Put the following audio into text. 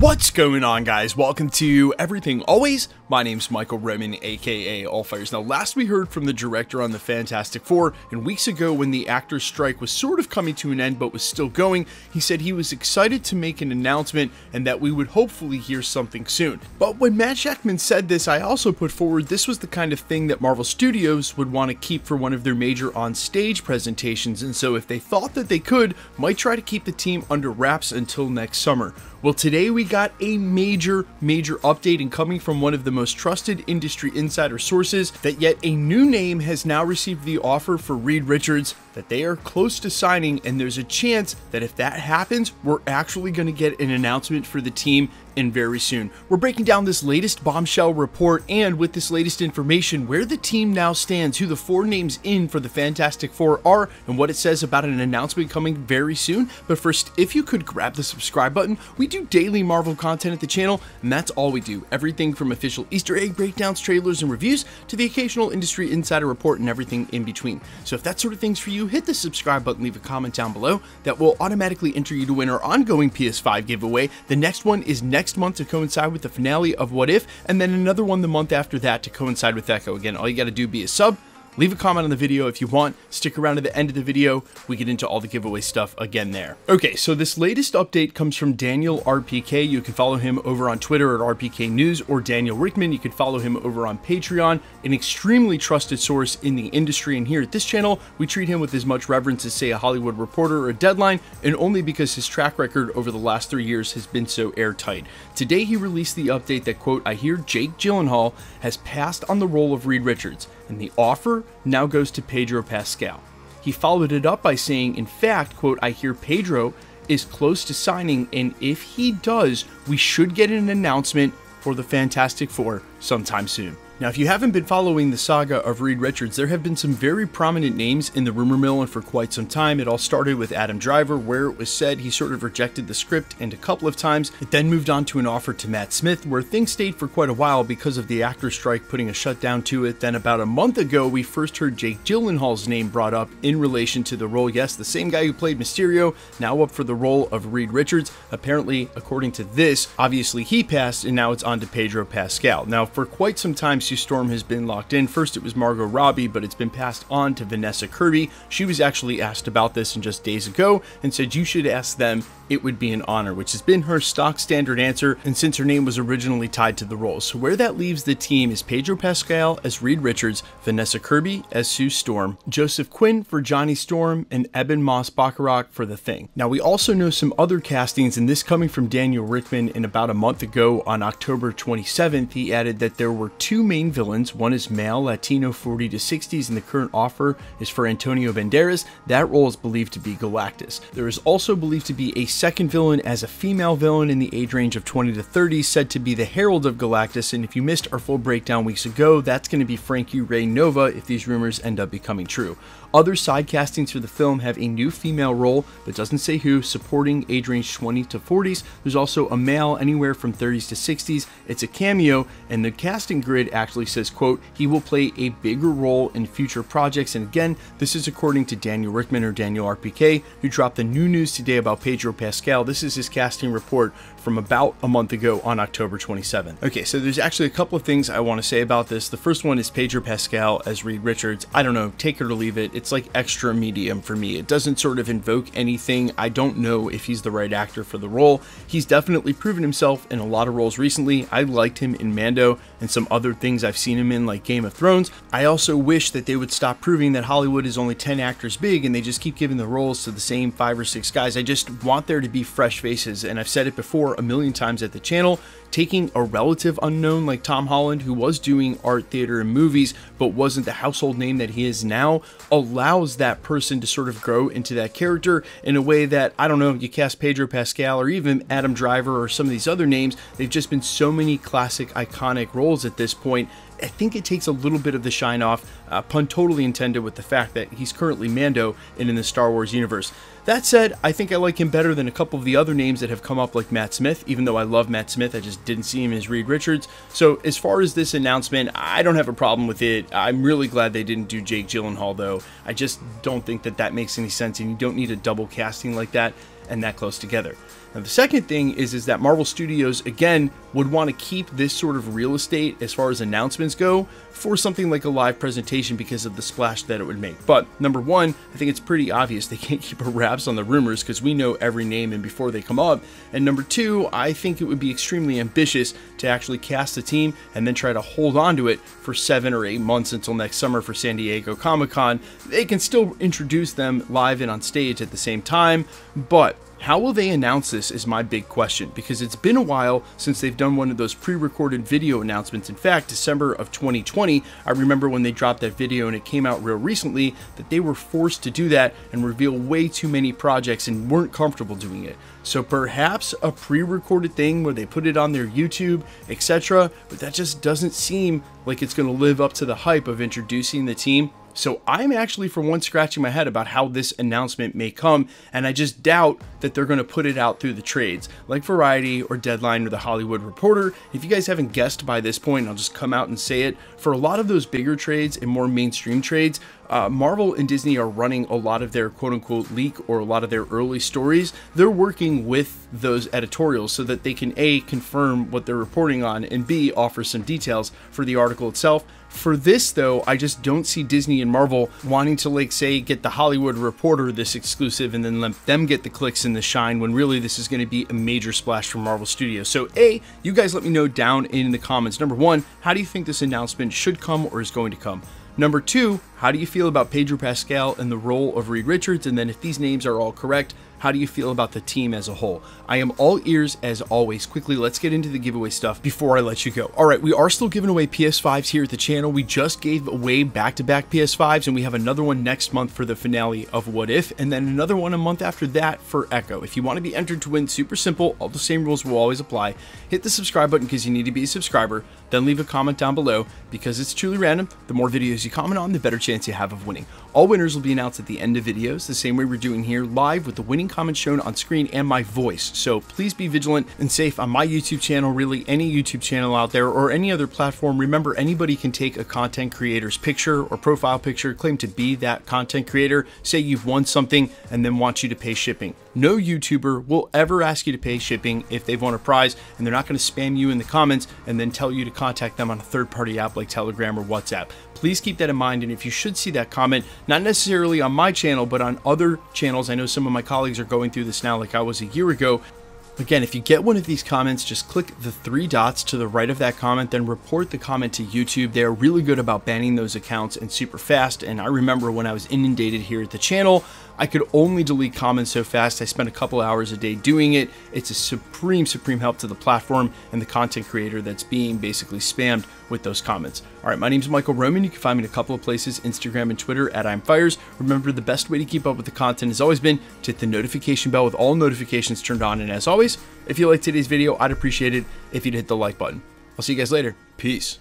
What's going on, guys? Welcome to Everything Always. My name's Michael Roman, aka Allfires. Now, last we heard from the director on the Fantastic Four, and weeks ago when the actors' strike was sort of coming to an end but was still going, he said he was excited to make an announcement and that we would hopefully hear something soon. But when Matt Shakman said this, I also put forward this was the kind of thing that Marvel Studios would want to keep for one of their major on-stage presentations, and so if they thought that they could, might try to keep the team under wraps until next summer. Well, today we got a major update, and coming from one of the most trusted industry insider sources, that yet a new name has now received the offer for Reed Richards, that they are close to signing, and there's a chance that if that happens, we're actually going to get an announcement for the team and very soon. We're breaking down this latest bombshell report, and with this latest information, where the team now stands, who the four names in for the Fantastic Four are, and what it says about an announcement coming very soon. But first, if you could grab the subscribe button, we do daily Marvel content at the channel, and that's all we do. Everything from official Easter egg breakdowns, trailers, and reviews, to the occasional industry insider report and everything in between. So if that sort of thing's for you, hit the subscribe button, leave a comment down below. That will automatically enter you to win our ongoing PS5 giveaway. The next one is next month to coincide with the finale of What If, and then another one the month after that to coincide with Echo. Again, all you got to do be a sub, leave a comment on the video if you want, stick around to the end of the video, we get into all the giveaway stuff again there. Okay, so this latest update comes from Daniel RPK. You can follow him over on Twitter at RPK News, or Daniel Rickman. You can follow him over on Patreon, an extremely trusted source in the industry, and here at this channel, we treat him with as much reverence as, say, a Hollywood Reporter or a Deadline, and only because his track record over the last 3 years has been so airtight. Today, he released the update that, quote, I hear Jake Gyllenhaal has passed on the role of Reed Richards, and the offer now goes to Pedro Pascal. He followed it up by saying, in fact, quote, I hear Pedro is close to signing, and if he does, we should get an announcement for the Fantastic Four sometime soon. Now, if you haven't been following the saga of Reed Richards, there have been some very prominent names in the rumor mill, and for quite some time. It all started with Adam Driver, where it was said he sort of rejected the script, and a couple of times it then moved on to an offer to Matt Smith, where things stayed for quite a while because of the actor strike putting a shutdown to it. Then about a month ago, we first heard Jake Gyllenhaal's name brought up in relation to the role. Yes, the same guy who played Mysterio, now up for the role of Reed Richards. Apparently, according to this, obviously he passed, and now it's on to Pedro Pascal. Now, for quite some time, Sue Storm has been locked in. First it was Margot Robbie, but it's been passed on to Vanessa Kirby. She was actually asked about this just days ago and said you should ask them, it would be an honor, which has been her stock standard answer, and since her name was originally tied to the role. So where that leaves the team is Pedro Pascal as Reed Richards, Vanessa Kirby as Sue Storm, Joseph Quinn for Johnny Storm, and Ebon Moss-Bachrach for The Thing. Now, we also know some other castings, and this coming from Daniel Rickman, and about a month ago on October 27th, he added that there were two main villains. One is male, Latino 40 to 60s, and the current offer is for Antonio Banderas. That role is believed to be Galactus. There is also believed to be a second villain as a female villain in the age range of 20 to 30, said to be the Herald of Galactus, and if you missed our full breakdown weeks ago, that's going to be Frankie Ray Nova if these rumors end up becoming true. Other side castings for the film have a new female role, but doesn't say who, supporting age range 20 to 40s. There's also a male anywhere from 30s to 60s. It's a cameo, and the casting grid actually says, quote, he will play a bigger role in future projects. And again, this is according to Daniel Rickman, or Daniel RPK, who dropped the new news today about Pedro Pascal. This is his casting report from about a month ago on October 27th. Okay, so there's actually a couple of things I want to say about this. The first one is Pedro Pascal as Reed Richards. I don't know, take it or leave it. It's like extra medium for me. It doesn't sort of invoke anything. I don't know if he's the right actor for the role. He's definitely proven himself in a lot of roles recently. I liked him in Mando and some other things I've seen him in, like Game of Thrones. I also wish that they would stop proving that Hollywood is only 10 actors big and they just keep giving the roles to the same 5 or 6 guys. I just want there to be fresh faces, and I've said it before a million times at the channel. Taking a relative unknown like Tom Holland, who was doing art, theater, and movies, but wasn't the household name that he is now, allows that person to sort of grow into that character in a way that, I don't know, you cast Pedro Pascal or even Adam Driver or some of these other names, they've just been so many classic, iconic roles at this point. I think it takes a little bit of the shine off, pun totally intended, with the fact that he's currently Mando and in the Star Wars universe. That said, I think I like him better than a couple of the other names that have come up, like Matt Smith. Even though I love Matt Smith, I just didn't see him as Reed Richards. So as far as this announcement, I don't have a problem with it. I'm really glad they didn't do Jake Gyllenhaal, though. I just don't think that that makes any sense, and you don't need a double casting like that. and that close together. Now, the second thing is that Marvel Studios, again, would want to keep this sort of real estate as far as announcements go for something like a live presentation because of the splash that it would make. But number one, I think it's pretty obvious they can't keep a wraps on the rumors because we know every name and before they come up. And number two, I think it would be extremely ambitious to actually cast a team and then try to hold on to it for 7 or 8 months until next summer for San Diego Comic-Con. They can still introduce them live and on stage at the same time, but how will they announce this is my big question, because it's been a while since they've done one of those pre-recorded video announcements. In fact, December of 2020, I remember when they dropped that video and it came out real recently that they were forced to do that and reveal way too many projects and weren't comfortable doing it. So perhaps a pre-recorded thing where they put it on their YouTube, etc., but that just doesn't seem like it's going to live up to the hype of introducing the team. So I'm actually for once scratching my head about how this announcement may come, and I just doubt that they're going to put it out through the trades like Variety or Deadline or The Hollywood Reporter. If you guys haven't guessed by this point, I'll just come out and say it. For a lot of those bigger trades and more mainstream trades, Marvel and Disney are running a lot of their quote-unquote leak or a lot of their early stories. They're working with those editorials so that they can A, confirm what they're reporting on, and B, offer some details for the article itself. For this though, I just don't see Disney and Marvel wanting to, like, say, get The Hollywood Reporter this exclusive and then let them get the clicks and the shine, when really this is going to be a major splash from Marvel Studios. So A, you guys let me know down in the comments. Number one, how do you think this announcement should come or is going to come? Number two, how do you feel about Pedro Pascal and the role of Reed Richards? And then if these names are all correct, how do you feel about the team as a whole? I am all ears as always. Quickly, let's get into the giveaway stuff before I let you go. All right, we are still giving away PS5s here at the channel. We just gave away back-to-back PS5s, and we have another one next month for the finale of What If, and then another one a month after that for Echo. If you want to be entered to win, super simple. All the same rules will always apply. Hit the subscribe button because you need to be a subscriber. Then leave a comment down below because it's truly random. The more videos you comment on, the better chance you have of winning. All winners will be announced at the end of videos, the same way we're doing here, live with the winning comments shown on screen and my voice. So please be vigilant and safe on my YouTube channel, really any YouTube channel out there or any other platform. Remember, anybody can take a content creator's picture or profile picture, claim to be that content creator, say you've won something, and then want you to pay shipping. No YouTuber will ever ask you to pay shipping if they've won a prize, and they're not going to spam you in the comments and then tell you to contact them on a third-party app like Telegram or WhatsApp. Please keep that in mind, and if you should see that comment, not necessarily on my channel, but on other channels, I know some of my colleagues are going through this now like I was a year ago. Again, if you get one of these comments, just click the 3 dots to the right of that comment, then report the comment to YouTube. They are really good about banning those accounts and super fast. And I remember when I was inundated here at the channel, I could only delete comments so fast. I spent a couple hours a day doing it. It's a supreme help to the platform and the content creator that's being basically spammed with those comments. All right, my name is Michael Roman. You can find me in a couple of places, Instagram and Twitter at I'mFires. Remember, the best way to keep up with the content has always been to hit the notification bell with all notifications turned on. And as always, if you liked today's video, I'd appreciate it if you'd hit the like button. I'll see you guys later. Peace.